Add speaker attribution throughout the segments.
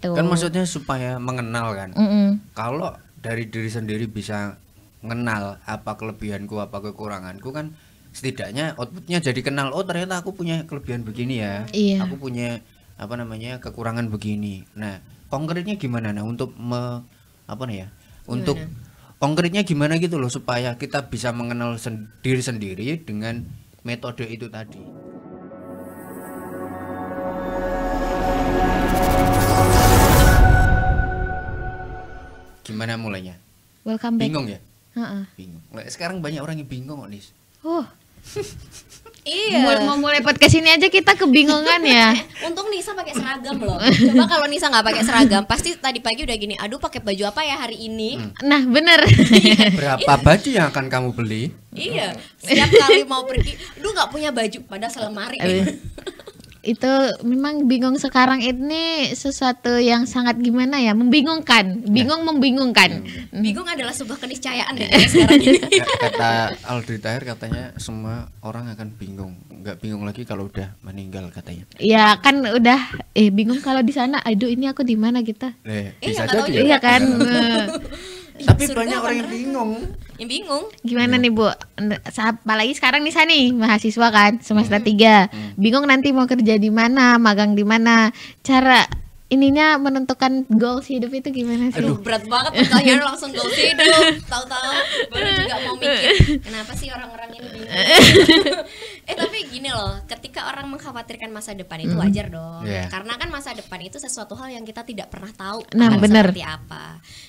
Speaker 1: Tuh.
Speaker 2: Kan maksudnya supaya mengenal kan. Kalau dari diri sendiri bisa mengenal apa kelebihanku, apa kekuranganku kan setidaknya outputnya jadi kenal. Oh ternyata aku punya kelebihan begini ya.
Speaker 1: Iya.
Speaker 2: Aku punya apa namanya kekurangan begini. Nah konkretnya gimana nah untuk apa nih ya? Untuk konkretnya gimana gitu loh supaya kita bisa mengenal diri sendiri dengan metode itu tadi. Gimana mulainya?
Speaker 1: Welcome back.
Speaker 2: Bingung ya?
Speaker 1: Heeh.
Speaker 2: Bingung. Sekarang banyak orang yang bingung kok, Nis.
Speaker 3: Iya.
Speaker 1: Mau mulai podcast ini aja kita kebingungan ya.
Speaker 3: Untung Nisa pakai seragam loh. Coba kalau Nisa nggak pakai seragam, pasti tadi pagi udah gini. Aduh, pakai baju apa ya hari ini?
Speaker 1: Nah, bener.
Speaker 2: Berapa baju yang akan kamu beli?
Speaker 3: Iya. Setiap kali mau pergi, aduh nggak punya baju, pada selemari.
Speaker 1: Itu memang bingung sekarang ini sesuatu yang sangat gimana ya, membingungkan. Membingungkan.
Speaker 3: Bingung adalah sebuah keniscayaan deh sekarang ini.
Speaker 2: Kata Aldi Tahir katanya semua orang akan bingung. Nggak bingung lagi kalau udah meninggal katanya.
Speaker 1: Ya kan udah bingung kalau di sana. Aduh ini aku di mana kita?
Speaker 2: Bisa
Speaker 3: nggak tahu
Speaker 2: jadi ya.
Speaker 1: Iya kan.
Speaker 2: Tapi
Speaker 3: Surga
Speaker 2: banyak
Speaker 3: apa
Speaker 2: orang yang
Speaker 3: neraka?
Speaker 2: bingung.
Speaker 3: Yang bingung.
Speaker 1: Gimana nih Bu? Apalagi sekarang nih nih mahasiswa kan semester 3. Bingung nanti mau kerja di mana, magang di mana. Cara ininya menentukan goals hidup itu gimana sih?
Speaker 3: Aduh berat banget pertanyaan langsung goals hidup. Tahu-tahu baru juga mau mikir kenapa sih orang-orang ini bingung. Tapi gini loh, ketika orang mengkhawatirkan masa depan itu wajar dong.
Speaker 2: Yeah.
Speaker 3: Karena kan masa depan itu sesuatu hal yang kita tidak pernah tahu
Speaker 1: Nah,
Speaker 3: akan
Speaker 1: bener.
Speaker 3: seperti apa.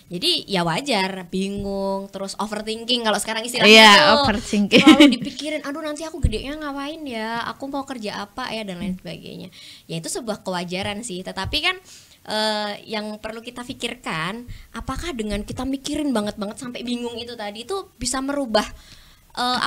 Speaker 3: Jadi ya wajar bingung, terus overthinking kalau sekarang istilahnya
Speaker 1: Iya,
Speaker 3: tuh.
Speaker 1: overthinking.
Speaker 3: Terlalu dipikirin, aduh nanti aku gedenya ngapain ya, aku mau kerja apa ya dan lain sebagainya. Ya itu sebuah kewajaran sih, tetapi kan yang perlu kita pikirkan, apakah dengan kita mikirin banget sampai bingung itu tadi itu bisa merubah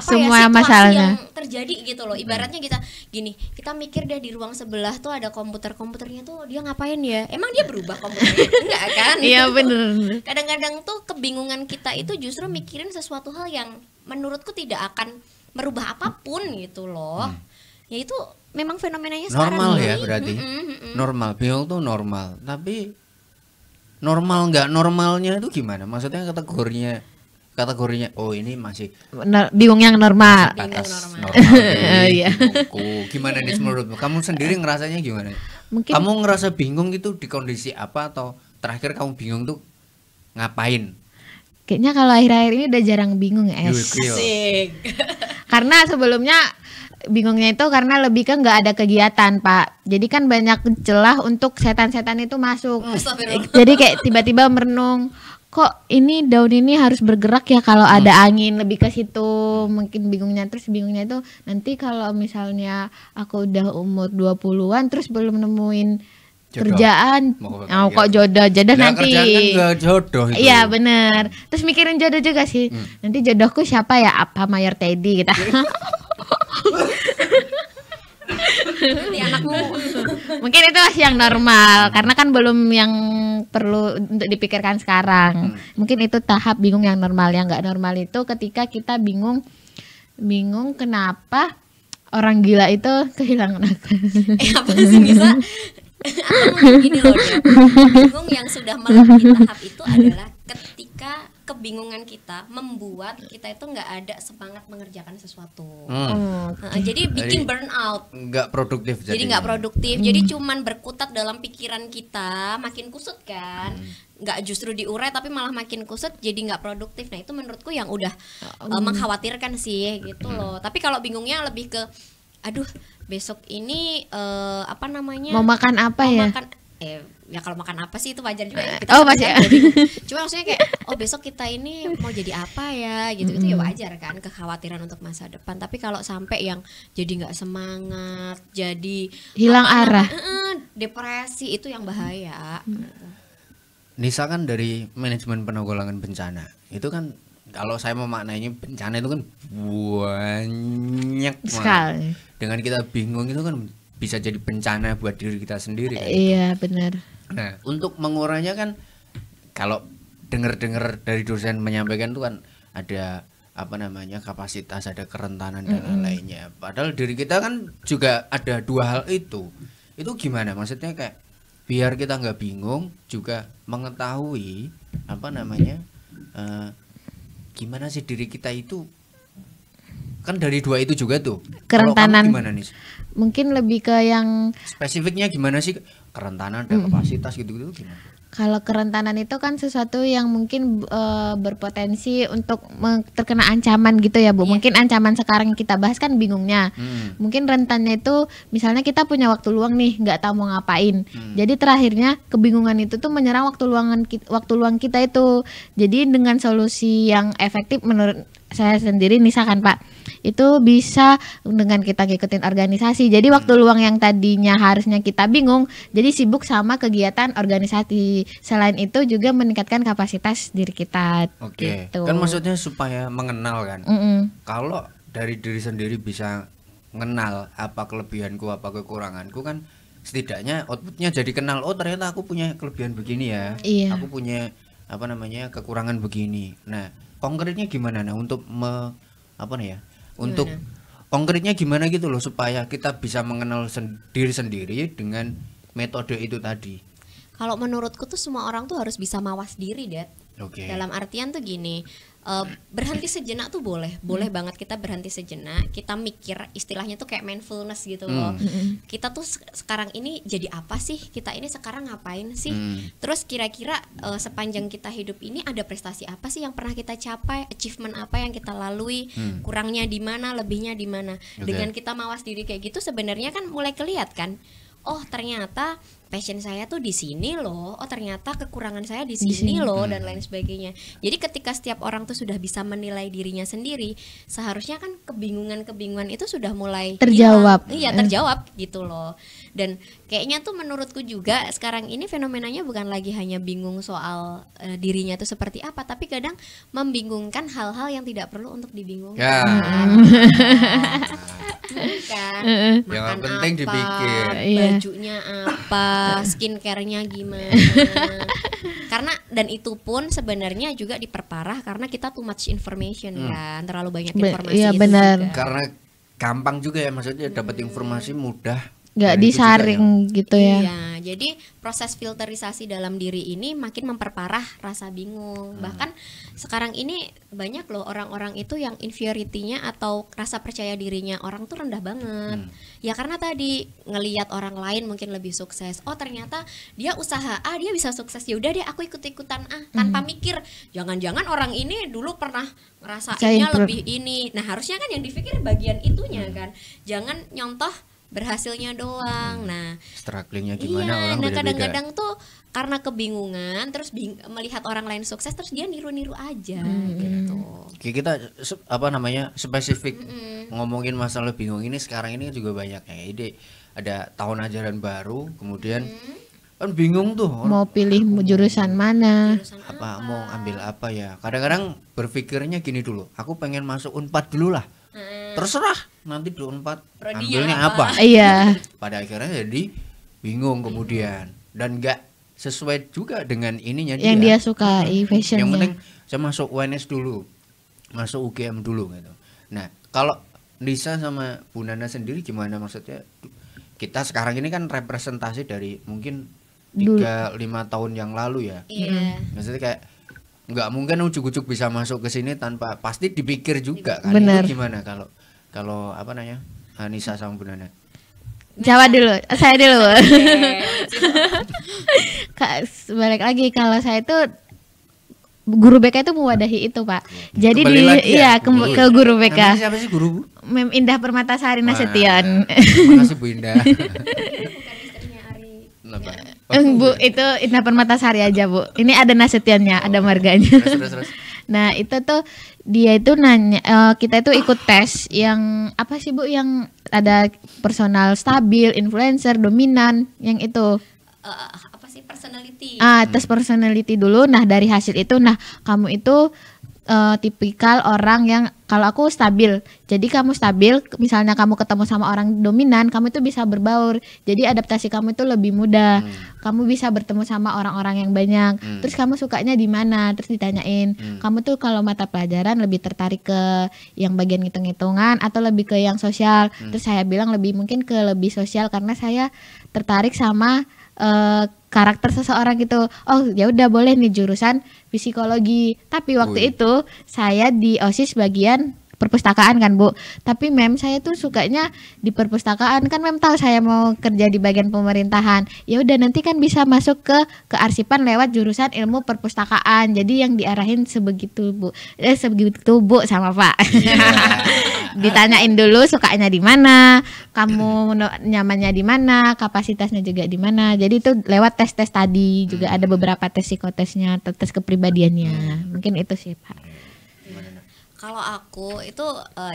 Speaker 1: Semua
Speaker 3: situasi
Speaker 1: masalahnya.
Speaker 3: yang terjadi gitu loh. Ibaratnya kita mikir deh di ruang sebelah tuh ada komputernya tuh dia ngapain ya? Emang dia berubah komputernya? Enggak kan?
Speaker 1: Iya bener.
Speaker 3: Kadang-kadang tuh kebingungan kita itu justru mikirin sesuatu hal yang menurutku tidak akan merubah apapun gitu loh. Ya itu memang fenomenanya sekarang
Speaker 2: Normal
Speaker 3: ini.
Speaker 2: ya berarti. Normal, bingung tuh normal. Tapi normal nggak normalnya itu gimana? Maksudnya kategorinya oh ini masih
Speaker 1: Bingung yang normal.
Speaker 2: batas
Speaker 3: normal.
Speaker 2: normal.
Speaker 1: Iya.
Speaker 2: Bingungku. Gimana nih menurutmu? Kamu sendiri ngerasanya gimana?
Speaker 1: Mungkin
Speaker 2: Kamu ngerasa bingung itu di kondisi apa atau terakhir kamu bingung tuh ngapain?
Speaker 1: kayaknya kalau akhir-akhir ini udah jarang bingung ya.
Speaker 3: Asik.
Speaker 1: Karena sebelumnya bingungnya itu karena lebih ke nggak ada kegiatan Pak. Jadi kan banyak celah untuk setan-setan itu masuk.
Speaker 3: Astagfirullah.
Speaker 1: Jadi kayak tiba-tiba merenung, kok ini daun ini harus bergerak ya kalau ada angin, lebih ke situ. Mungkin bingungnya itu nanti kalau misalnya aku udah umur 20-an terus belum nemuin
Speaker 2: Jodoh.
Speaker 1: kerjaan.
Speaker 2: Mau
Speaker 1: Oh, kok
Speaker 2: kerjaan.
Speaker 1: jodoh
Speaker 2: Nah,
Speaker 1: nanti.
Speaker 2: kerjaan kan nggak jodoh itu.
Speaker 1: Iya bener. Terus mikirin jodoh juga sih. Nanti jodohku siapa ya? Apa Mayor Teddy gitu.
Speaker 3: Nanti anakmu.
Speaker 1: Mungkin itu masih yang normal karena kan belum yang perlu untuk dipikirkan sekarang. Mungkin itu tahap bingung yang normal. Yang nggak normal itu ketika kita bingung kenapa orang gila itu kehilangan akal.
Speaker 3: Apa sih bisa? Atau mungkin gini loh dia. Bingung yang sudah melewati tahap itu adalah ketika kebingungan kita membuat kita itu nggak ada semangat mengerjakan sesuatu. Jadi bikin burnout.
Speaker 2: Nggak produktif
Speaker 3: Jadi nggak produktif. Jadi cuman berkutat dalam pikiran kita, makin kusut kan. Nggak justru diurai tapi malah makin kusut, jadi nggak produktif. Nah itu menurutku yang udah mengkhawatirkan sih gitu loh. Tapi kalau bingungnya lebih ke, aduh besok ini apa namanya?
Speaker 1: Mau makan apa
Speaker 3: Mau
Speaker 1: ya?
Speaker 3: makan, ya kalau makan apa sih itu wajar juga ya. Kita
Speaker 1: Oh,
Speaker 3: sampai
Speaker 1: masih-
Speaker 3: sekarang juga bingung. Cuma maksudnya kayak besok kita ini mau jadi apa ya gitu. Itu ya wajar kan, kekhawatiran untuk masa depan. Tapi kalau sampai yang jadi nggak semangat, jadi
Speaker 1: Hilang
Speaker 3: apa
Speaker 1: arah.
Speaker 3: depresi, itu yang bahaya.
Speaker 2: Nisa kan dari manajemen penanggulangan bencana. Itu kan kalau saya memaknainya bencana itu kan banyak banget.
Speaker 1: Sekali.
Speaker 2: Dengan kita bingung itu kan bisa jadi bencana buat diri kita sendiri kan.
Speaker 1: Iya benar.
Speaker 2: Nah, untuk mengurainya kan kalau dengar-dengar dari dosen menyampaikan itu kan ada apa namanya kapasitas, ada kerentanan dan lain-lainnya. Padahal diri kita kan juga ada dua hal itu. Itu gimana? Maksudnya kayak biar kita nggak bingung juga mengetahui apa namanya gimana sih diri kita itu, kan dari dua itu juga tuh. Kalau
Speaker 1: Kerentanan.
Speaker 2: kamu gimana nih?
Speaker 1: Mungkin lebih ke yang
Speaker 2: Spesifiknya gimana sih, kerentanan dan kapasitas gitu-gitu gimana?
Speaker 1: kalau kerentanan itu kan sesuatu yang mungkin berpotensi untuk terkena ancaman gitu ya Bu. Mungkin ancaman sekarang kita bahas kan bingungnya. Mungkin rentannya itu misalnya kita punya waktu luang nih, nggak tahu mau ngapain. Jadi terakhirnya kebingungan itu tuh menyerang waktu luang kita itu. Jadi dengan solusi yang efektif menurut saya sendiri misalkan Pak, itu bisa dengan kita ngikutin organisasi. Jadi waktu luang yang tadinya harusnya kita bingung, jadi sibuk sama kegiatan organisasi. Selain itu juga meningkatkan kapasitas diri kita.
Speaker 2: Oke.
Speaker 1: Gitu.
Speaker 2: Kan maksudnya supaya mengenal kan. Kalau dari diri sendiri bisa mengenal apa kelebihanku, apa kekuranganku, kan setidaknya outputnya jadi kenal. Oh ternyata aku punya kelebihan begini ya.
Speaker 1: Iya.
Speaker 2: Aku punya apa namanya kekurangan begini. Nah konkretnya gimana untuk untuk konkretnya gimana gitu loh supaya kita bisa mengenal diri sendiri dengan metode itu tadi.
Speaker 3: Kalau menurutku tuh semua orang tuh harus bisa mawas diri, Dad.
Speaker 2: Oke.
Speaker 3: Dalam artian tuh gini, berhenti sejenak tuh boleh banget kita berhenti sejenak, kita mikir, istilahnya tuh kayak mindfulness gitu loh. Kita tuh sekarang ini jadi apa sih? Kita ini sekarang ngapain sih? Terus kira-kira sepanjang kita hidup ini ada prestasi apa sih yang pernah kita capai? Achievement apa yang kita lalui? Kurangnya di mana, lebihnya di mana? Dengan kita mawas diri kayak gitu sebenarnya kan mulai kelihatan kan. Oh ternyata passion saya tuh di sini loh, oh ternyata kekurangan saya di sini loh, dan lain sebagainya. Jadi ketika setiap orang tuh sudah bisa menilai dirinya sendiri, seharusnya kan kebingungan itu sudah mulai
Speaker 1: terjawab.
Speaker 3: Iya terjawab gitu loh. Dan kayaknya tuh menurutku juga sekarang ini fenomenanya bukan lagi hanya bingung soal dirinya itu seperti apa, tapi kadang membingungkan hal-hal yang tidak perlu untuk dibingungkan.
Speaker 2: Ya.
Speaker 3: Kan,
Speaker 2: Yang
Speaker 3: makan
Speaker 2: penting
Speaker 3: apa,
Speaker 2: dipikir.
Speaker 3: bajunya apa, skincare-nya gimana. Karena dan itu pun sebenarnya juga diperparah karena kita too much information kan, terlalu banyak informasi
Speaker 1: iya,
Speaker 3: itu
Speaker 1: benar.
Speaker 3: juga.
Speaker 2: Karena gampang juga ya, maksudnya dapat informasi mudah.
Speaker 1: Nggak
Speaker 2: Dan itu juga
Speaker 1: disaring gitu ya.
Speaker 3: Iya, jadi proses filterisasi dalam diri ini makin memperparah rasa bingung. Bahkan sekarang ini banyak loh orang-orang itu yang inferiority-nya atau rasa percaya dirinya orang tuh rendah banget. Ya karena tadi ngelihat orang lain mungkin lebih sukses. Oh ternyata dia usaha A, dia bisa sukses. Ya udah deh aku ikut-ikutan A tanpa mikir. Jangan-jangan orang ini dulu pernah ngerasainnya lebih ini. Nah, harusnya kan yang dipikir bagian itunya kan. Jangan nyontoh berhasilnya doang. Nah,
Speaker 2: strugglingnya gimana
Speaker 3: iya,
Speaker 2: orang
Speaker 3: nah
Speaker 2: beda-beda.
Speaker 3: kadang-kadang tuh karena kebingungan terus melihat orang lain sukses terus dia niru-niru aja gitu.
Speaker 2: Oke, kita spesifik ngomongin masalah bingung ini sekarang ini juga banyak ya. Ide ada tahun ajaran baru, kemudian kan bingung tuh
Speaker 1: Mau pilih jurusan mana?
Speaker 2: apa mau ambil apa ya. Kadang-kadang berpikirnya gini dulu, aku pengen masuk Unpad dulu lah. Terserah nanti di Unpad
Speaker 3: Prodinya
Speaker 2: ambilnya
Speaker 3: apa?
Speaker 2: apa.
Speaker 1: Iya.
Speaker 2: Pada akhirnya jadi bingung kemudian dan nggak sesuai juga dengan ininya
Speaker 1: Yang dia sukai fashionnya.
Speaker 2: Yang penting saya masuk UNS dulu, masuk UGM dulu gitu. Nah kalau Lisa sama Bu Nana sendiri gimana, maksudnya kita sekarang ini kan representasi dari mungkin 3-5 tahun yang lalu ya.
Speaker 3: Iya.
Speaker 2: Maksudnya kayak nggak mungkin ujuk-ujuk bisa masuk ke sini tanpa pasti dipikir juga kan.
Speaker 1: Bener.
Speaker 2: Itu gimana kalau apa namanya Nisa sama Bu Nana?
Speaker 1: Jawab dulu, saya dulu. Balik lagi kalau saya itu guru BK itu mewadahi itu Pak. Jadi
Speaker 2: Kembali lagi ya,
Speaker 1: ke guru BK.
Speaker 2: Namanya siapa sih guru Bu?
Speaker 1: Mem Indah Permatasari Nasution.
Speaker 2: Terima kasih Bu Indah. Kenapa?
Speaker 1: Bu itu Indah Permatasari aja Bu. Ini ada Nasutionnya, ada marganya.
Speaker 2: Terus.
Speaker 1: Nah itu tuh dia itu nanya, kita itu ikut tes yang apa sih Bu, yang ada personal stabil, influencer, dominan, yang itu.
Speaker 3: Apa sih personality?
Speaker 1: Tes personality dulu. Nah dari hasil itu, nah kamu itu tipikal orang yang, kalau aku stabil, jadi kamu stabil, misalnya kamu ketemu sama orang dominan, kamu itu bisa berbaur, jadi adaptasi kamu itu lebih mudah, kamu bisa bertemu sama orang-orang yang banyak. Terus kamu sukanya di mana, terus ditanyain, kamu tuh kalau mata pelajaran lebih tertarik ke yang bagian hitung-hitungan atau lebih ke yang sosial. Terus saya bilang mungkin ke lebih sosial karena saya tertarik sama karakter seseorang gitu. Oh ya udah boleh nih jurusan psikologi. Tapi waktu itu saya di OSIS bagian perpustakaan kan Bu. Tapi mem saya tuh sukanya di perpustakaan kan mem tahu saya mau kerja di bagian pemerintahan. Ya udah nanti kan bisa masuk ke kearsipan lewat jurusan ilmu perpustakaan. Jadi yang diarahin sebegitu Bu. Sebegitu Bu sama Pak. Ditanyain dulu sukanya di mana, kamu nyamannya di mana, kapasitasnya juga di mana. Jadi itu lewat tes-tes tadi juga ada beberapa tes psikotesnya, tes kepribadiannya. Mungkin itu sih Pak.
Speaker 3: Kalau aku itu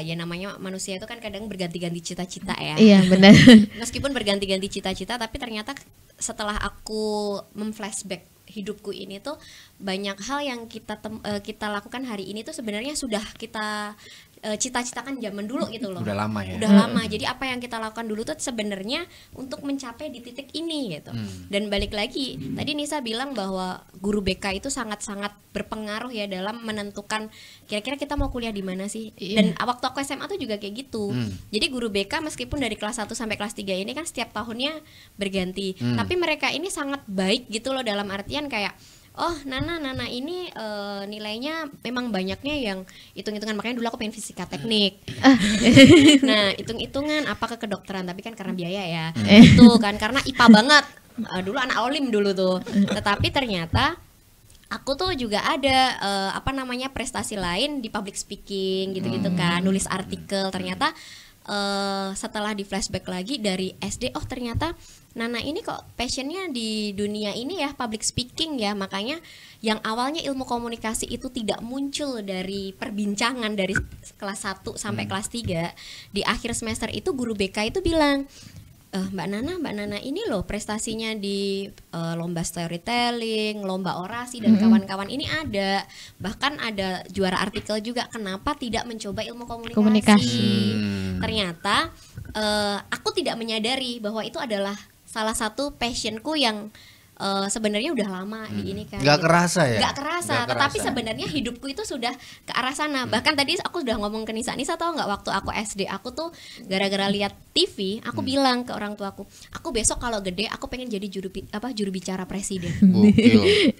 Speaker 3: ya namanya manusia itu kan kadang berganti-ganti cita-cita ya.
Speaker 1: Iya benar.
Speaker 3: Meskipun berganti-ganti cita-cita, tapi ternyata setelah aku memflashback hidupku ini tuh banyak hal yang kita lakukan hari ini tuh sebenarnya sudah kita cita-citakan zaman dulu gitu loh.
Speaker 2: Udah lama ya.
Speaker 3: Udah lama. Jadi apa yang kita lakukan dulu tuh sebenarnya untuk mencapai di titik ini gitu. Dan balik lagi, tadi Nisa bilang bahwa guru BK itu sangat-sangat berpengaruh ya dalam menentukan kira-kira kita mau kuliah di mana sih. Dan waktu aku SMA tuh juga kayak gitu. Jadi guru BK meskipun dari kelas 1 sampai kelas 3 ini kan setiap tahunnya berganti. Tapi mereka ini sangat baik gitu loh, dalam artian kayak oh Nana ini nilainya memang banyaknya yang hitung-hitungan, makanya dulu aku pengen fisika teknik. Nah hitung-hitungan apa ke kedokteran, tapi kan karena biaya ya. Itu kan karena IPA banget. Dulu anak olim dulu tuh. Tetapi ternyata aku tuh juga ada prestasi lain di public speaking gitu-gitu kan, nulis artikel. Ternyata setelah di flashback lagi dari SD, oh ternyata Nana ini kok passionnya di dunia ini ya, public speaking ya. Makanya yang awalnya ilmu komunikasi itu tidak muncul dari perbincangan dari kelas 1 sampai kelas 3, di akhir semester itu guru BK itu bilang, Mbak Nana ini loh prestasinya di lomba storytelling, lomba orasi dan kawan-kawan ini ada, bahkan ada juara artikel juga. Kenapa tidak mencoba ilmu komunikasi? Ternyata aku tidak menyadari bahwa itu adalah salah satu passionku yang sebenarnya udah lama di ini kan.
Speaker 2: Gak kerasa ya?
Speaker 3: Gak kerasa, tetapi sebenarnya hidupku itu sudah ke arah sana. Bahkan tadi aku sudah ngomong ke Nisa tahu nggak, waktu aku SD aku tuh gara-gara lihat TV, aku bilang ke orang tuaku, aku besok kalau gede aku pengen jadi juru bicara presiden.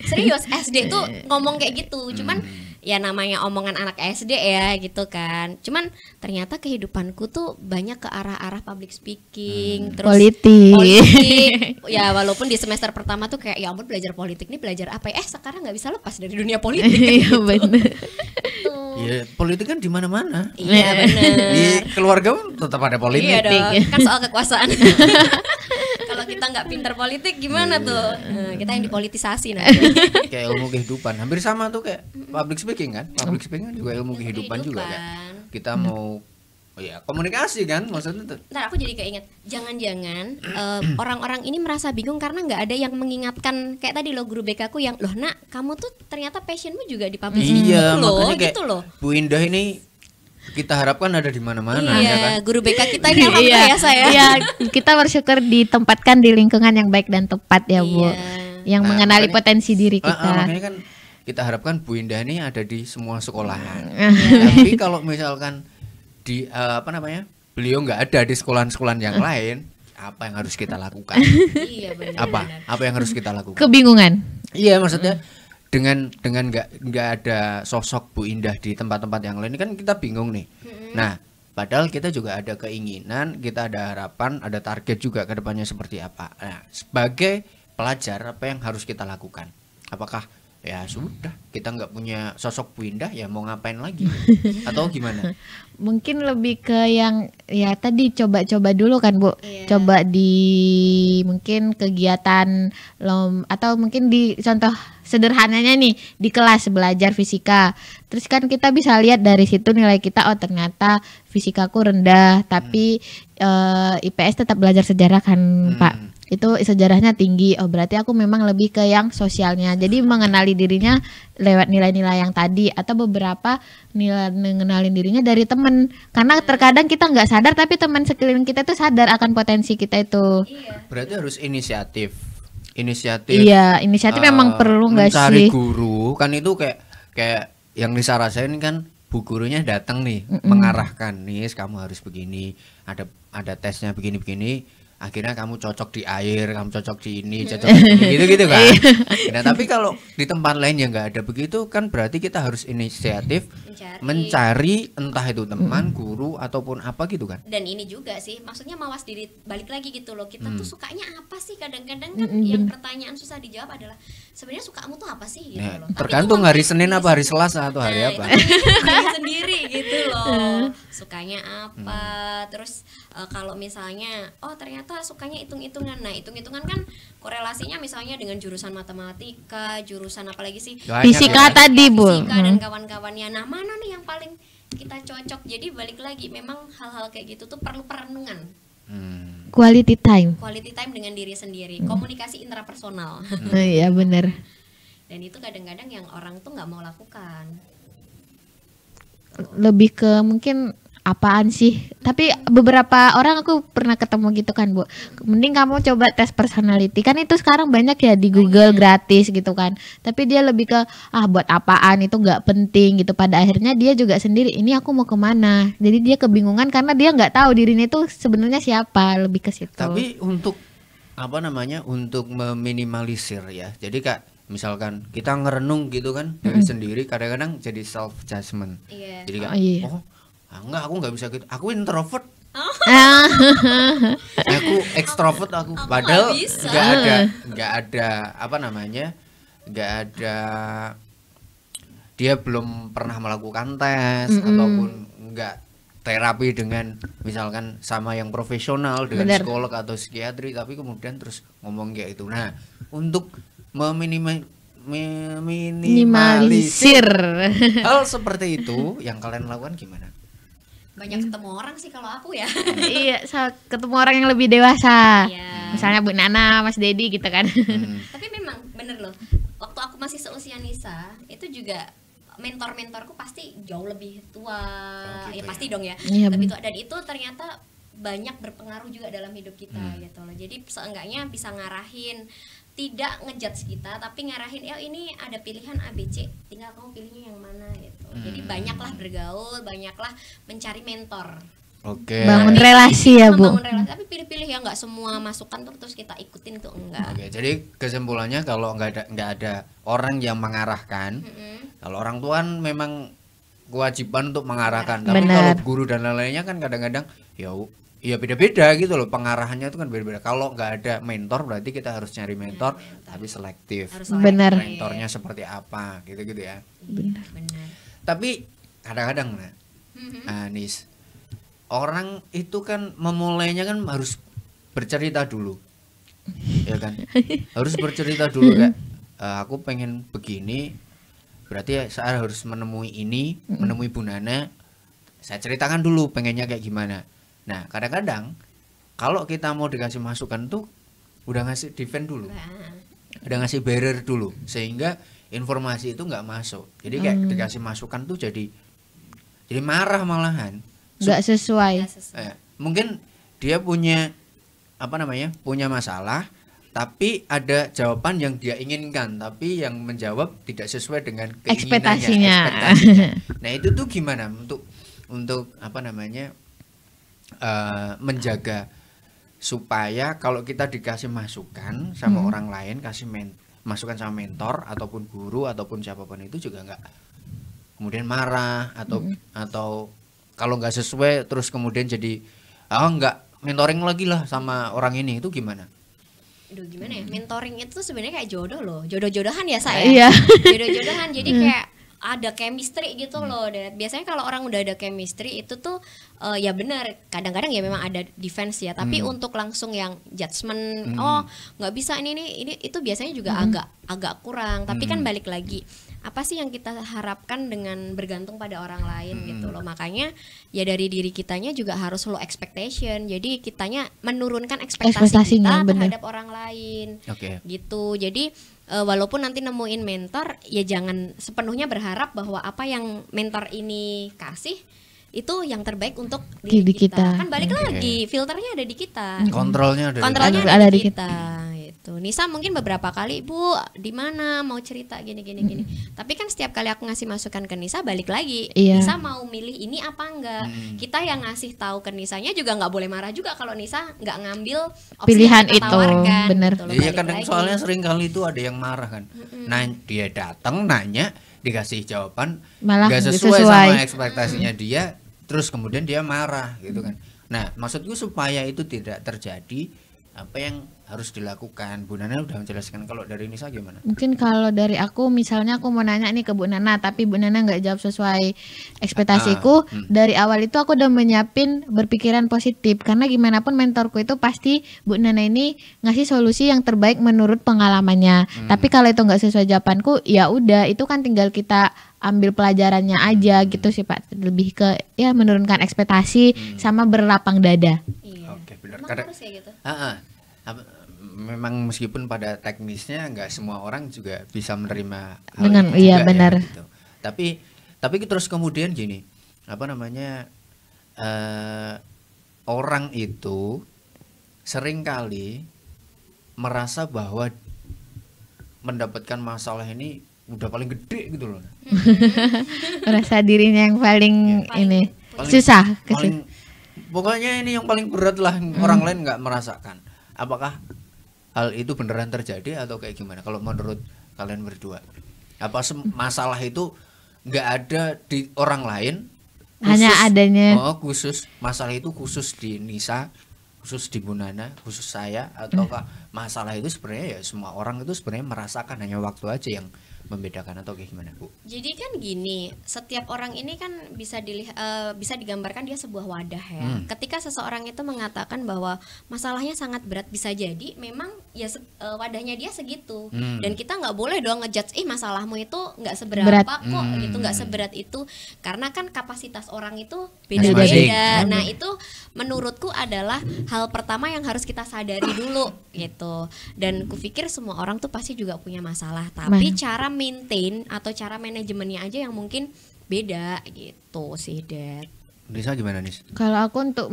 Speaker 3: Serius, SD tuh ngomong kayak gitu. Cuman ya namanya omongan anak SD ya gitu kan. Cuman ternyata kehidupanku tuh banyak ke arah-arah public speaking, terus politik. Ya walaupun di semester pertama tuh kayak ya ampun belajar politik nih belajar apa ya? Sekarang nggak bisa lepas dari dunia politik.
Speaker 1: Iya benar.
Speaker 2: Ya politik kan di mana-mana.
Speaker 3: Iya benar.
Speaker 2: Di keluarga tetap ada politik.
Speaker 3: Iya dong. Kan soal kekuasaan. Kalau kita nggak pintar politik gimana tuh? Kita yang dipolitisasi nanti.
Speaker 2: Kayak ilmu kehidupan, hampir sama tuh kayak public speaking kan. Public speaking kan juga ilmu kehidupan juga kan. Kita mau komunikasi kan maksudnya.
Speaker 3: Ntar aku jadi keinget, jangan-jangan orang-orang ini merasa bingung karena nggak ada yang mengingatkan kayak tadi lo guru BK ku yang loh nak kamu tuh ternyata passionmu juga di public speaking.
Speaker 2: Iya,
Speaker 3: loh,
Speaker 2: makanya kayak
Speaker 3: gitu loh.
Speaker 2: Bu Indah ini kita harapkan ada di mana-mana
Speaker 3: Iya,
Speaker 2: ya kan.
Speaker 3: guru BK kita ini alhamdulillah ya saya.
Speaker 1: Iya, kita bersyukur ditempatkan di lingkungan yang baik dan tepat ya Bu. Yang mengenali potensi diri kita.
Speaker 2: Makanya kan kita harapkan Bu Indah ini ada di semua sekolahan. Tapi kalau misalkan di beliau nggak ada di sekolahan-sekolahan yang lain, apa yang harus kita lakukan?
Speaker 3: Iya benar.
Speaker 2: Apa yang harus kita lakukan?
Speaker 1: Kebingungan.
Speaker 2: Iya maksudnya dengan nggak ada sosok Bu Indah di tempat-tempat yang lain kan kita bingung nih. Nah padahal kita juga ada keinginan, kita ada harapan, ada target juga ke depannya seperti apa. Nah sebagai pelajar apa yang harus kita lakukan? Apakah ya sudah kita nggak punya sosok Bu Indah ya mau ngapain lagi atau gimana?
Speaker 1: Mungkin lebih ke yang ya tadi coba-coba dulu kan Bu. Coba di mungkin kegiatan atau mungkin di contoh sederhananya nih di kelas belajar fisika. Terus kan kita bisa lihat dari situ nilai kita, oh ternyata fisikaku rendah tapi IPS tetap belajar sejarah kan Pak. Itu sejarahnya tinggi, oh berarti aku memang lebih ke yang sosialnya. Jadi mengenali dirinya lewat nilai-nilai yang tadi, atau beberapa nilai mengenalin dirinya dari teman. Karena terkadang kita nggak sadar tapi teman sekeliling kita tuh sadar akan potensi kita itu.
Speaker 2: Berarti harus inisiatif.
Speaker 1: Iya, inisiatif memang perlu nggak sih?
Speaker 2: Mencari guru kan itu kayak yang Nisa rasain kan, bu gurunya datang nih mengarahkan nih kamu harus begini, ada tesnya begini-begini. akhirnya kamu cocok di air, kamu cocok di ini, cocok di ini, gitu-gitu kan. Nah tapi kalau di tempat lain yang nggak ada begitu kan berarti kita harus inisiatif mencari entah itu teman, guru ataupun apa gitu kan.
Speaker 3: Dan ini juga sih, maksudnya mawas diri, balik lagi gitu loh. Kita tuh sukanya apa sih? Kadang-kadang kan yang pertanyaan susah dijawab adalah sebenarnya sukamu tuh apa sih gitu
Speaker 2: Nah,
Speaker 3: loh. Tapi
Speaker 2: tergantung
Speaker 3: itu
Speaker 2: hari Senin apa hari Selasa atau hari apa.
Speaker 3: diri sendiri gitu loh. Sukanya apa? Terus kalau misalnya oh ternyata sukanya hitung-hitungan. Nah, hitung-hitungan kan korelasinya misalnya dengan jurusan matematika, jurusan apa lagi sih?
Speaker 2: Banyak
Speaker 1: Fisika
Speaker 2: ya.
Speaker 1: tadi, Bu.
Speaker 3: Fisika dan kawan-kawannya. Nah, mana nih yang paling kita cocok? Jadi balik lagi memang hal-hal kayak gitu tuh perlu perenungan.
Speaker 1: Quality time.
Speaker 3: Quality time dengan diri sendiri, komunikasi intrapersonal.
Speaker 1: Iya benar.
Speaker 3: Dan itu kadang-kadang yang orang tuh nggak mau lakukan.
Speaker 1: Lebih ke mungkin apaan sih, tapi beberapa orang aku pernah ketemu gitu kan, Bu, mending kamu coba tes personality, kan itu sekarang banyak ya di Google gratis gitu kan, tapi dia lebih ke buat apaan, itu nggak penting gitu. Pada akhirnya dia juga sendiri, ini aku mau kemana, jadi dia kebingungan karena dia nggak tahu dirinya itu sebenarnya siapa, lebih ke situ.
Speaker 2: Tapi untuk apa namanya, untuk meminimalisir ya, jadi Kak misalkan kita ngerenung gitu kan dari sendiri, kadang-kadang jadi self judgment.
Speaker 3: Iya.
Speaker 2: Jadi kan
Speaker 1: iya.
Speaker 2: Enggak, aku nggak bisa gitu, aku introvert,
Speaker 1: Ah,
Speaker 2: aku ekstrovert, aku
Speaker 3: Aku
Speaker 2: padahal
Speaker 3: nggak bisa.
Speaker 2: nggak ada apa namanya, nggak ada, dia belum pernah melakukan tes ataupun nggak terapi dengan misalkan sama yang profesional dengan
Speaker 1: Bener.
Speaker 2: psikolog atau psikiatri, tapi kemudian terus ngomong kayak itu. Nah, untuk
Speaker 1: minimalisir.
Speaker 2: hal seperti itu yang kalian lakukan gimana?
Speaker 3: Banyak ketemu orang sih kalau aku ya.
Speaker 1: Iya, ketemu orang yang lebih dewasa.
Speaker 3: Iya.
Speaker 1: Misalnya Bu Nana, Mas Dedi gitu kan.
Speaker 3: Tapi memang bener loh, waktu aku masih seusia Nisa itu juga mentor-mentorku pasti jauh lebih tua.
Speaker 2: Oh, gitu
Speaker 3: Ya
Speaker 2: ya.
Speaker 3: pasti dong ya,
Speaker 1: Iya,
Speaker 3: lebih tua, dan itu ternyata banyak berpengaruh juga dalam hidup kita gitu loh. Jadi seenggaknya bisa ngarahin, tidak ngejudge kita tapi ngarahin, ya ini ada pilihan A B C, tinggal kamu pilihnya yang mana gitu. Jadi banyaklah bergaul, banyaklah mencari mentor.
Speaker 2: Oke.
Speaker 1: Bangun
Speaker 3: Tapi
Speaker 1: relasi ya, Bu.
Speaker 3: membangun relasi, tapi pilih-pilih ya, nggak semua masukan tuh terus kita ikutin tuh enggak.
Speaker 2: Oke, jadi kesimpulannya kalau nggak ada orang yang mengarahkan, kalau orang tua kan memang kewajiban untuk mengarahkan, tapi
Speaker 1: Benar.
Speaker 2: kalau guru dan lain-lainnya kan kadang-kadang ya beda-beda gitu loh, pengarahannya itu kan beda-beda. Kalau nggak ada mentor berarti kita harus nyari mentor, tapi selektif.
Speaker 3: Harus
Speaker 1: Benar.
Speaker 3: selektif.
Speaker 2: Mentornya seperti apa gitu-gitu ya.
Speaker 1: Benar.
Speaker 3: Benar.
Speaker 2: Tapi kadang-kadang Nis, orang itu kan memulainya kan harus bercerita dulu, ya kan? Harus bercerita dulu kayak aku pengen begini, berarti saya harus menemui ini, menemui Bu Nana. Saya ceritakan dulu pengennya kayak gimana. Nah kadang-kadang kalau kita mau dikasih masukan tuh udah ngasih defend dulu, udah ngasih barrier dulu, sehingga informasi itu nggak masuk. Jadi kayak dikasih masukan tuh jadi marah malahan.
Speaker 1: Nggak sesuai.
Speaker 2: Mungkin dia punya apa namanya, punya masalah, tapi ada jawaban yang dia inginkan, tapi yang menjawab tidak sesuai dengan keinginannya,
Speaker 1: Ekspektasinya.
Speaker 2: Nah itu tuh gimana untuk apa namanya, menjaga supaya kalau kita dikasih masukan sama orang lain, kasih masukan sama mentor ataupun guru ataupun siapapun, itu juga nggak kemudian marah atau kalau nggak sesuai terus kemudian jadi nggak mentoring lagi lah sama orang ini, itu gimana?
Speaker 3: Aduh gimana ya, mentoring itu sebenarnya kayak jodoh loh, jodoh-jodohan ya saya.
Speaker 1: Iya.
Speaker 3: Jodoh-jodohan, jadi kayak ada chemistry gitu loh. Dan biasanya kalau orang udah ada chemistry itu tuh ya benar, kadang-kadang ya memang ada defense ya, tapi untuk langsung yang judgement, oh nggak bisa ini itu biasanya juga agak kurang. Tapi kan balik lagi, apa sih yang kita harapkan dengan bergantung pada orang lain gitu loh. Makanya ya dari diri kitanya juga harus low expectation, jadi kitanya menurunkan ekspektasi
Speaker 1: Ekspektasinya,
Speaker 3: kita
Speaker 1: bener.
Speaker 3: terhadap orang lain.
Speaker 2: Oke.
Speaker 3: Gitu. Jadi walaupun nanti nemuin mentor, ya jangan sepenuhnya berharap bahwa apa yang mentor ini kasih itu yang terbaik untuk diri
Speaker 1: Diri
Speaker 3: kita.
Speaker 1: kita.
Speaker 3: Kan balik
Speaker 2: Oke.
Speaker 3: lagi, filternya ada di kita.
Speaker 2: Kontrolnya ada di
Speaker 3: Kontrolnya
Speaker 1: Ada
Speaker 3: ada
Speaker 1: di
Speaker 3: di kita. Gitu. gitu. Nisa mungkin beberapa kali, Bu, di mana mau cerita gini. Tapi kan setiap kali aku ngasih masukan ke Nisa, balik lagi.
Speaker 1: Iya.
Speaker 3: Nisa mau milih ini apa enggak? Kita yang ngasih tahu ke Nisanya juga nggak boleh marah juga kalau Nisa nggak ngambil opsi
Speaker 1: Pilihan
Speaker 3: yang kita
Speaker 1: itu,
Speaker 3: tawarkan,
Speaker 1: bener.
Speaker 3: gitu loh,
Speaker 2: Iya
Speaker 3: balik
Speaker 2: kan
Speaker 3: lagi.
Speaker 2: soalnya sering kali itu ada yang marah kan. Nah, dia datang nanya, dikasih jawaban
Speaker 1: Malah
Speaker 2: nggak
Speaker 1: nggak
Speaker 2: sesuai
Speaker 1: sesuai.
Speaker 2: sama ekspektasinya dia, terus kemudian dia marah gitu kan. Nah, maksudku supaya itu tidak terjadi, apa yang harus dilakukan? Bu Nana udah menjelaskan. Kalau dari Nisa gimana?
Speaker 1: Mungkin kalau dari aku, misalnya aku mau nanya nih ke Bu Nana, tapi Bu Nana nggak jawab sesuai ekspektasiku. Dari awal itu aku udah menyiapin berpikiran positif, karena gimana pun mentorku itu pasti Bu Nana ini ngasih solusi yang terbaik menurut pengalamannya. Tapi kalau itu nggak sesuai jawabanku, ya udah, itu kan tinggal kita ambil pelajarannya aja gitu sih Pak. Lebih ke ya menurunkan ekspektasi sama berlapang dada.
Speaker 3: Iya.
Speaker 2: Oke, benar.
Speaker 3: Emang
Speaker 2: Karena
Speaker 3: harus ya gitu.
Speaker 2: memang meskipun pada teknisnya nggak semua orang juga bisa menerima hal
Speaker 1: Dengan-
Speaker 2: itu
Speaker 1: iya,
Speaker 2: juga
Speaker 1: benar.
Speaker 2: gitu. Tapi terus kemudian gini, apa namanya, orang itu seringkali merasa bahwa mendapatkan masalah ini udah paling gede gitu loh.
Speaker 1: Merasa dirinya yang paling ini
Speaker 2: Paling-
Speaker 1: susah.
Speaker 2: paling pokoknya ini yang paling berat lah, orang lain nggak merasakan. Apakah hal itu beneran terjadi atau kayak gimana kalau menurut kalian berdua? Apa masalah itu nggak ada di orang lain,
Speaker 1: Hanya adanya-
Speaker 2: khusus masalah itu khusus di Nisa, khusus di Bu Nana, khusus saya, ataukah masalah itu sebenarnya ya semua orang itu sebenarnya merasakan, hanya waktu aja yang membedakan, atau kayak gimana, Bu?
Speaker 3: Jadi kan gini, setiap orang ini kan bisa dilihat, bisa digambarkan dia sebuah wadah ya. Ketika seseorang itu mengatakan bahwa masalahnya sangat berat, bisa jadi memang ya wadahnya dia segitu. Dan kita nggak boleh dong ngejudge, masalahmu itu nggak seberapa
Speaker 1: Berat.
Speaker 3: kok, gitu, nggak seberat itu. Karena kan kapasitas orang itu
Speaker 2: Masing-masing.
Speaker 3: beda-beda. Nah itu menurutku adalah hal pertama yang harus kita sadari dulu gitu. Dan kupikir semua orang tuh pasti juga punya masalah, tapi cara maintain atau cara manajemennya aja yang mungkin beda gitu sih, Dad.
Speaker 2: Nisa gimana, Nis?
Speaker 1: Kalau aku untuk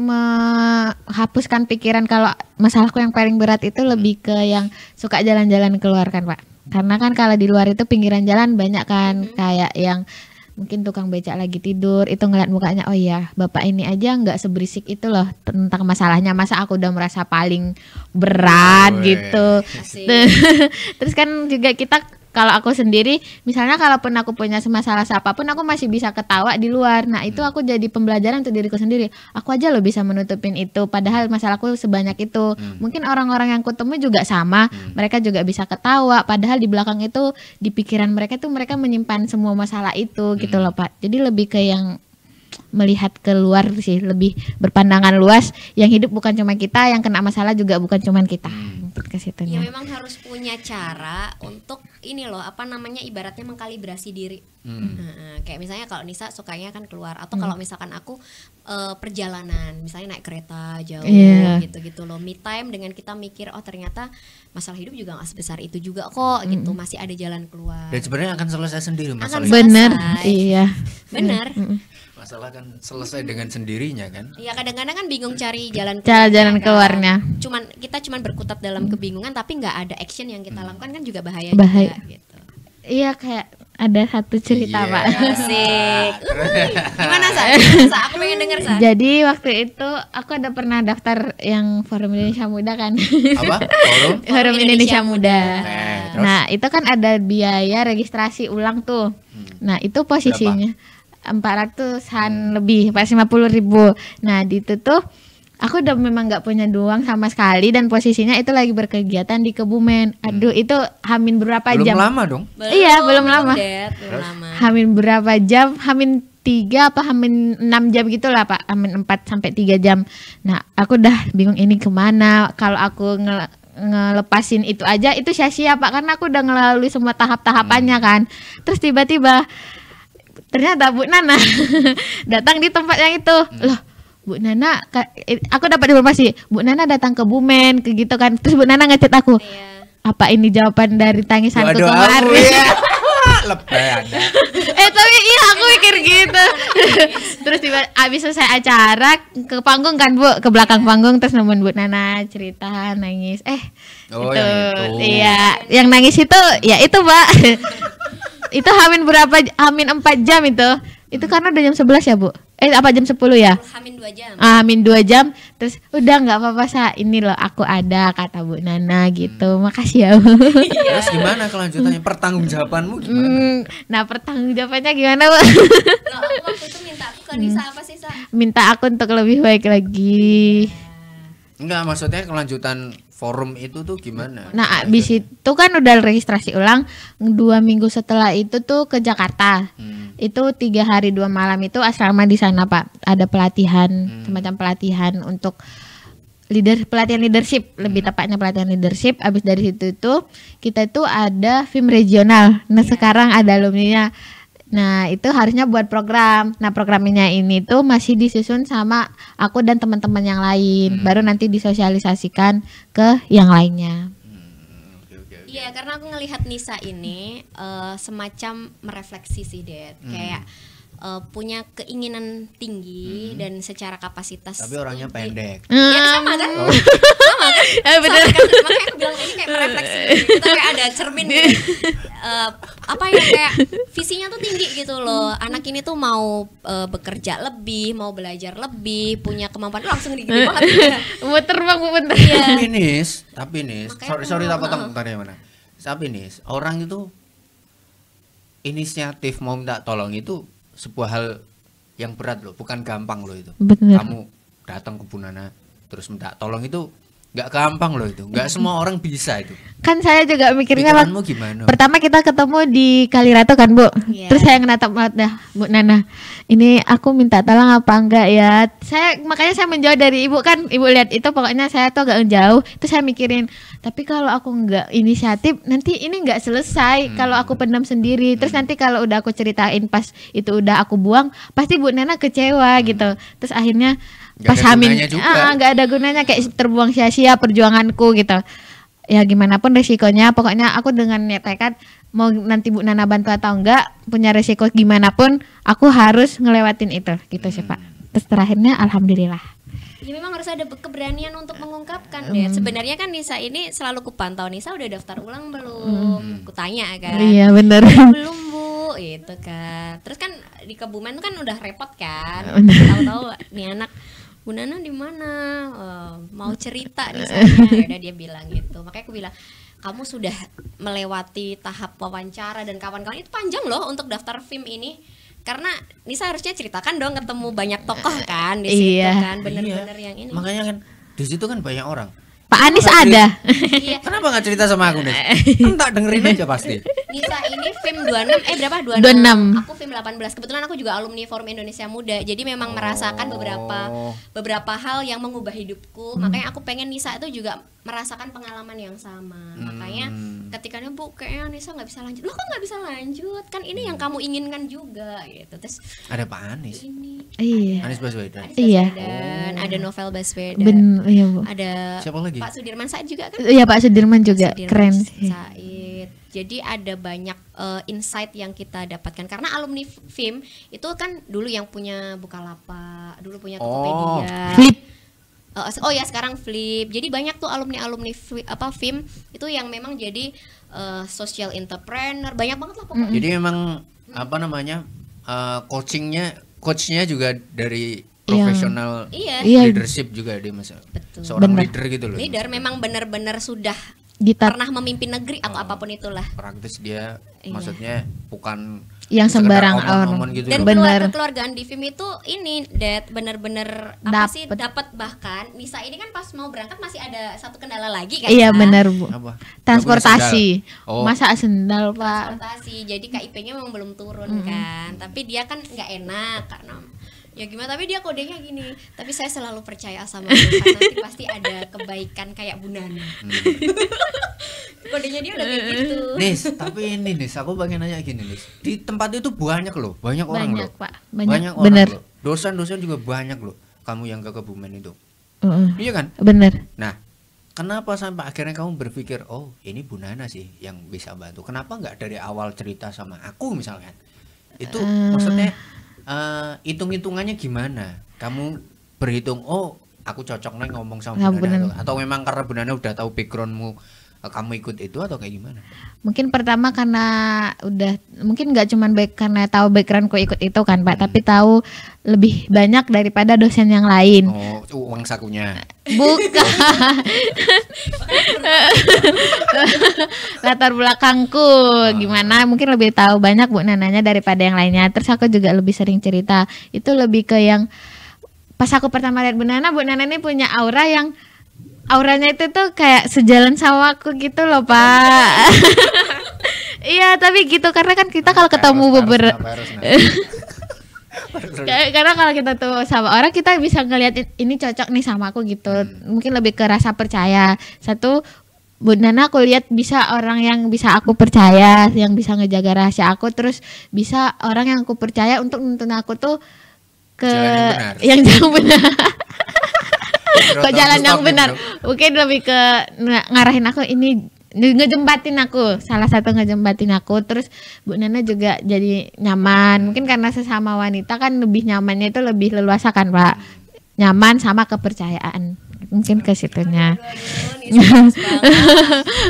Speaker 1: menghapuskan pikiran kalau masalahku yang paling berat itu lebih ke yang suka jalan-jalan keluar kan Pak. Karena kan kalau di luar itu pinggiran jalan banyak kan, kayak yang mungkin tukang becak lagi tidur, itu ngeliat mukanya, oh iya bapak ini aja nggak seberisik itu loh tentang masalahnya, masa aku udah merasa paling berat
Speaker 2: Weh.
Speaker 1: gitu.
Speaker 3: Asik.
Speaker 1: Terus kan juga kita, kalau aku sendiri, misalnya kalaupun aku punya masalah apapun, aku masih bisa ketawa di luar. Nah itu aku jadi pembelajaran untuk diriku sendiri. Aku aja loh bisa menutupin itu, padahal masalahku sebanyak itu. Mungkin orang-orang yang kutemu juga sama, mereka juga bisa ketawa. Padahal di belakang itu, di pikiran mereka tuh mereka menyimpan semua masalah itu gitu loh Pak. Jadi lebih ke yang melihat keluar sih, lebih berpandangan luas. Yang hidup bukan cuma kita, yang kena masalah juga bukan cuma kita. Mungkin ke
Speaker 3: Ya
Speaker 1: situnya.
Speaker 3: memang harus punya cara untuk ini loh, apa namanya, ibaratnya mengkalibrasi diri. Kayak misalnya kalau Nisa sukanya kan keluar, atau kalau misalkan aku perjalanan, misalnya naik kereta jauh
Speaker 1: Iya.
Speaker 3: gitu-gitu loh. Me time dengan kita mikir, oh ternyata masalah hidup juga nggak sebesar itu juga kok gitu, masih ada jalan keluar.
Speaker 2: Dan sebenarnya akan selesai sendiri masalah
Speaker 3: Akan
Speaker 2: itu.
Speaker 1: Bener,
Speaker 3: selesai.
Speaker 1: iya.
Speaker 3: Benar.
Speaker 2: Masalah kan selesai dengan sendirinya kan.
Speaker 3: Ya kadang-kadang kan bingung cari jalan
Speaker 1: Jalan
Speaker 3: kan.
Speaker 1: keluarnya.
Speaker 3: Kita cuman berkutat dalam kebingungan, tapi nggak ada action yang kita lakukan, kan juga bahaya,
Speaker 1: Bahaya.
Speaker 3: juga gitu.
Speaker 1: Iya, kayak ada satu cerita
Speaker 2: Iya.
Speaker 1: Pak.
Speaker 3: Asik. Gimana Sa? Aku pengen denger Sa.
Speaker 1: Jadi waktu itu aku ada pernah daftar yang Forum Indonesia Muda kan.
Speaker 2: Apa? Forum?
Speaker 1: Forum Indonesia Muda.
Speaker 2: Terus?
Speaker 1: Nah itu kan ada biaya registrasi ulang tuh. Nah itu posisinya 400-an lebih, 450.000. Nah di itu tuh aku udah memang nggak punya uang sama sekali, dan posisinya itu lagi berkegiatan di Kebumen. Aduh itu hamin berapa
Speaker 2: Belum
Speaker 1: jam?
Speaker 2: lama dong.
Speaker 1: Iya, belum lama.
Speaker 3: Dad, belum lama.
Speaker 1: Hamin berapa jam? Hamin 3 apa hamin 6 jam gitu lah Pak. Hamin 4 sampai 3 jam. Nah aku udah bingung ini kemana. Kalau aku ngelepasin itu aja itu sia-sia Pak, karena aku udah ngelalui semua tahap-tahapannya kan. Terus tiba-tiba ternyata Bu Nana datang di tempat yang itu. Loh Bu Nana, aku dapat informasi Bu Nana datang ke Bumen ke gitu kan. Terus Bu Nana ngechat aku,
Speaker 3: Iya.
Speaker 1: apa ini jawaban dari tangisanku
Speaker 2: Doa-doamu,
Speaker 1: kemarin?
Speaker 2: ya. lebay Anda.
Speaker 1: Tapi iya aku mikir gitu. Terus tiba abis selesai acara ke panggung kan Bu, ke belakang panggung terus nemuin Bu Nana cerita nangis.
Speaker 2: Oh,
Speaker 1: itu.
Speaker 2: yang itu.
Speaker 1: Iya, yang nangis itu ya itu Mbak. Itu hamin 4 jam itu. Itu karena udah jam 11 ya Bu? Apa jam 10 ya?
Speaker 3: Hamin 2 jam.
Speaker 1: Hamin 2 jam. Terus udah nggak apa-apa Sa, ini loh aku ada kata Bu Nana gitu. Makasih ya Bu.
Speaker 2: Terus gimana kelanjutannya? Pertanggungjawabanmu gimana?
Speaker 1: Nah pertanggungjawabannya gimana Bu?
Speaker 3: Loh, aku waktu itu minta aku ke Nisa apa sih, Sa?
Speaker 1: Minta aku untuk lebih baik lagi.
Speaker 2: Enggak, maksudnya kelanjutan forum itu tuh gimana?
Speaker 1: Nah abis itu kan udah registrasi ulang 2 minggu setelah itu tuh ke Jakarta. Itu 3 hari 2 malam itu asrama di sana Pak. Ada pelatihan, semacam pelatihan untuk pelatihan leadership, lebih tepatnya pelatihan leadership. Abis dari situ itu kita itu ada film regional. Nah sekarang ada alumninya. Nah itu harusnya buat program. Nah programnya ini tuh masih disusun sama aku dan teman-teman yang lain. Baru nanti disosialisasikan ke yang lainnya.
Speaker 3: Iya, karena aku ngelihat Nisa ini semacam merefleksi sih, Dad. Kayak punya keinginan tinggi dan secara kapasitas.
Speaker 2: Tapi orangnya pendek.
Speaker 3: Ya sama kan? Sama kan?
Speaker 1: Bener.
Speaker 3: Sama kan? Makanya aku bilang ini kayak merefleksi. Kita kayak ada cermin gitu. Apa ya, kayak visinya tuh tinggi gitu loh. Anak ini tuh mau bekerja lebih, mau belajar lebih, punya kemampuan langsung digini banget.
Speaker 1: Muter Bang, bentar.
Speaker 2: Tapi nih,
Speaker 3: Makanya
Speaker 2: sorry tak potong bentar ya mana. Tapi nih, orang itu inisiatif mau minta tolong itu sebuah hal yang berat loh, bukan gampang loh itu.
Speaker 1: Bener.
Speaker 2: Kamu datang ke Bu Nana terus minta tolong itu nggak gampang loh itu, nggak semua orang bisa itu.
Speaker 1: Kan saya juga mikirnya
Speaker 2: Pikiranmu gimana?
Speaker 1: pertama kita ketemu di Kalirato kan Bu.
Speaker 3: Iya.
Speaker 1: Terus saya ngenatap banget dah Bu Nana. Ini aku minta tolong apa enggak ya? Makanya saya menjauh dari Ibu kan. Ibu lihat itu pokoknya saya tuh agak jauh. Terus saya mikirin, tapi kalau aku enggak inisiatif nanti ini enggak selesai kalau aku pendam sendiri. Terus nanti kalau udah aku ceritain pas itu udah aku buang, pasti Bu Nana kecewa gitu. Terus akhirnya
Speaker 2: Nggak
Speaker 1: pas
Speaker 2: ada
Speaker 1: hamil
Speaker 2: gunanya juga.
Speaker 1: nggak ada gunanya, kayak terbuang sia-sia perjuanganku gitu. Ya gimana pun resikonya, pokoknya aku dengan niat tekad mau nanti Bu Nana bantu atau enggak, punya resiko gimana pun aku harus ngelewatin itu gitu sih Pak. Terus terakhirnya alhamdulillah.
Speaker 3: Ya memang harus ada keberanian untuk mengungkapkan deh. Sebenarnya kan Nisa ini selalu kupantau. Nisa udah daftar ulang belum? Kutanya kan.
Speaker 1: Iya benar.
Speaker 3: Belum Bu, itu kan. Terus kan di Kebumen tuh kan udah repot kan. Tahu-tahu nih anak, Bu Nana di mana? Mau cerita nih saya. Ya udah dia bilang gitu. Makanya aku bilang, kamu sudah melewati tahap wawancara dan kawan-kawan, itu panjang loh untuk daftar film ini. Karena Nisa harusnya ceritakan dong, ketemu banyak tokoh kan di situ kan, bener-bener yang ini.
Speaker 2: Makanya kan di situ kan banyak orang.
Speaker 1: Pak Anies ada.
Speaker 3: Iya.
Speaker 2: Kenapa nggak cerita sama aku, Des? Kan tak dengerin aja pasti.
Speaker 3: Nisa ini film 26 berapa?
Speaker 1: 26.
Speaker 3: Aku film 18. Kebetulan aku juga alumni Forum Indonesia Muda. Jadi memang merasakan beberapa hal yang mengubah hidupku. Makanya aku pengen Nisa itu juga merasakan pengalaman yang sama. Makanya ketika dia, Bu, kayaknya Nisa nggak bisa lanjut. Loh, kok nggak bisa lanjut? Kan ini yang kamu inginkan juga gitu. Terus
Speaker 2: Ada Pak Anies.
Speaker 3: ini
Speaker 1: Iya.
Speaker 2: Anies Baswedan.
Speaker 1: Iya.
Speaker 3: dan ada Novel Baswedan.
Speaker 1: Iya Bu.
Speaker 3: Ada
Speaker 2: Siapa lagi?
Speaker 3: Pak Sudirman Said juga kan?
Speaker 1: Iya Pak Sudirman juga
Speaker 3: Sudirman
Speaker 1: keren sih.
Speaker 3: Said. Jadi ada banyak insight yang kita dapatkan karena alumni film itu kan dulu yang punya Bukalapak, dulu punya Tokopedia.
Speaker 1: Flip.
Speaker 3: Oh ya sekarang Flip. Jadi banyak tuh alumni film itu yang memang jadi social entrepreneur, banyak banget lah pokoknya.
Speaker 2: Jadi memang apa namanya coachnya juga dari profesional
Speaker 3: Iya.
Speaker 2: leadership juga dia
Speaker 3: Betul.
Speaker 2: seorang leader gitu loh.
Speaker 3: Leader memang benar-benar sudah
Speaker 1: Gitar
Speaker 3: pernah memimpin negeri atau apapun itulah.
Speaker 2: Praktis dia
Speaker 3: Iya.
Speaker 2: maksudnya bukan
Speaker 1: yang
Speaker 2: sekedar
Speaker 1: sembarang
Speaker 2: omong-omong gitu
Speaker 3: Dan
Speaker 2: loh.
Speaker 1: Bener.
Speaker 3: keluargaan di film itu ini bener-bener dapat bahkan Nisa ini kan pas mau berangkat masih ada satu kendala lagi kan.
Speaker 1: Iya benar Bu.
Speaker 2: Apa?
Speaker 1: Transportasi.
Speaker 2: Nggak punya sendal. Oh.
Speaker 1: Masa sendal Pak.
Speaker 3: Transportasi. Jadi KIP-nya memang belum turun kan. Tapi dia kan nggak enak karena ya gimana, tapi dia kodenya gini, tapi saya selalu percaya sama Tuhan, nanti pasti ada kebaikan kayak Bu Nana. Kodenya dia udah kayak gitu.
Speaker 2: Nis, tapi ini Nis, aku pengen nanya gini Nis. Di tempat itu banyak loh, banyak orang
Speaker 1: Banyak
Speaker 2: loh.
Speaker 1: Pak. Banyak.
Speaker 2: orang
Speaker 1: Bener.
Speaker 2: loh. Dosen-dosen juga banyak loh. Kamu yang ke Kebumen itu. Iya kan?
Speaker 1: Bener.
Speaker 2: Nah, kenapa sampai akhirnya kamu berpikir, oh ini Bu Nana sih yang bisa bantu? Kenapa nggak dari awal cerita sama aku misalkan? Itu maksudnya hitung-hitungannya gimana? Kamu berhitung, oh aku cocok nih ngomong sama
Speaker 1: Nah,
Speaker 2: Bu Nana,
Speaker 1: bener.
Speaker 2: atau memang karena Bu Nana udah tahu backgroundmu, kamu ikut itu atau kayak gimana?
Speaker 1: Mungkin pertama karena udah mungkin nggak cuman baik karena tahu backgroundku ikut itu kan Pak, tapi tahu lebih banyak daripada dosen yang lain.
Speaker 2: Oh, uang sakunya.
Speaker 1: Bukan. Latar belakangku gimana mungkin lebih tahu banyak Bu Nananya daripada yang lainnya. Terus aku juga lebih sering cerita. Itu lebih ke yang pas aku pertama lihat Bu Nana ini punya aura yang auranya itu tuh kayak sejalan sama aku gitu loh Pak. Iya tapi gitu karena kan kita kalau ketemu beberapa karena kalau kita tuh sama orang kita bisa ngelihat ini cocok nih sama aku gitu. Mungkin lebih ke rasa percaya. Satu Bu Nana aku lihat bisa orang yang bisa aku percaya, yang bisa ngejaga rahasia aku, terus bisa orang yang aku percaya untuk nuntun aku tuh ke
Speaker 2: Jalan
Speaker 1: yang jauh benar. Kok
Speaker 2: Don't
Speaker 1: jalan yang
Speaker 2: stop
Speaker 1: benar?
Speaker 2: it,
Speaker 1: Mungkin lebih ke ngarahin aku ini ngejembatin aku, salah satu ngejembatin aku. Terus Bu Nana juga jadi nyaman. Mungkin karena sesama wanita kan lebih nyamannya itu lebih leluasa kan Pak. Nyaman sama kepercayaan. Mungkin ke situnya.
Speaker 3: Aduh, nih serius banget.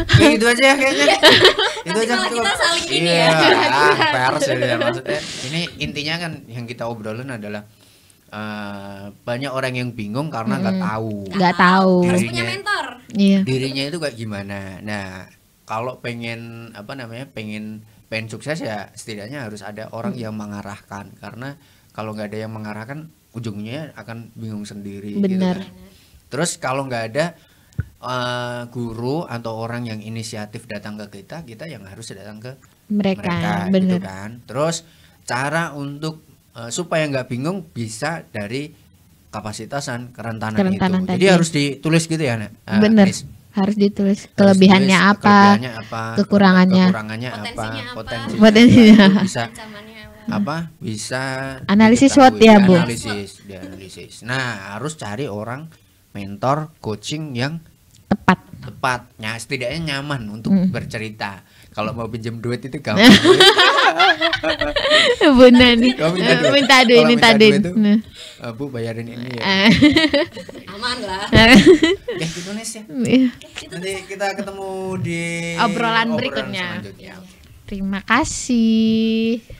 Speaker 2: Kayak gitu aja ya kayaknya. Itu
Speaker 3: Nanti
Speaker 2: aja
Speaker 3: malah
Speaker 2: cukup.
Speaker 3: kita saling ini
Speaker 2: Iya,
Speaker 3: ya.
Speaker 2: pers ya maksudnya. Ini intinya kan yang kita obrolin adalah banyak orang yang bingung karena nggak tahu
Speaker 1: Nggak tahu.
Speaker 3: Harus
Speaker 2: Dirinya.
Speaker 3: punya mentor.
Speaker 1: Iya.
Speaker 2: dirinya itu kayak gimana. Nah, kalau pengen apa namanya, pengen sukses ya setidaknya harus ada orang yang mengarahkan, karena kalau nggak ada yang mengarahkan ujungnya akan bingung sendiri.
Speaker 1: Benar.
Speaker 2: Gitu kan. Terus kalau nggak ada guru atau orang yang inisiatif datang ke kita yang harus datang ke
Speaker 1: Mereka,
Speaker 2: gitu
Speaker 1: benar.
Speaker 2: kan. Terus cara untuk supaya nggak bingung bisa dari kapasitasan kerentanan
Speaker 1: Kerentanan
Speaker 2: itu. Jadi
Speaker 1: tadi.
Speaker 2: harus ditulis gitu ya, Nak?
Speaker 1: Bener.
Speaker 2: Nis?
Speaker 1: Harus ditulis
Speaker 2: Harus
Speaker 1: kelebihannya
Speaker 2: ditulis
Speaker 1: apa,
Speaker 2: kekurangannya
Speaker 3: Potensinya apa?
Speaker 1: Potensinya.
Speaker 2: bisa
Speaker 3: Ancamannya apa?
Speaker 2: apa bisa
Speaker 1: Analisis
Speaker 2: diketahui,
Speaker 1: SWOT ya, Bu?
Speaker 2: dianalisis. Nah, harus cari orang mentor coaching yang
Speaker 1: Tepat.
Speaker 2: tepatnya, setidaknya nyaman untuk bercerita. Kalau mau pinjam duit itu gampang.
Speaker 1: Benar nih.
Speaker 2: Oh, minta duit.
Speaker 1: Minta duit,
Speaker 2: Kalau
Speaker 1: minta
Speaker 2: minta
Speaker 1: duit.
Speaker 2: duit tuh,
Speaker 1: Nah.
Speaker 2: Bu bayarin ini ya.
Speaker 3: Aman lah.
Speaker 2: Ya gitu Nes ya.
Speaker 1: Iya.
Speaker 2: Nanti kita ketemu di
Speaker 1: Obrolan berikutnya.
Speaker 2: selanjutnya.
Speaker 1: Terima kasih.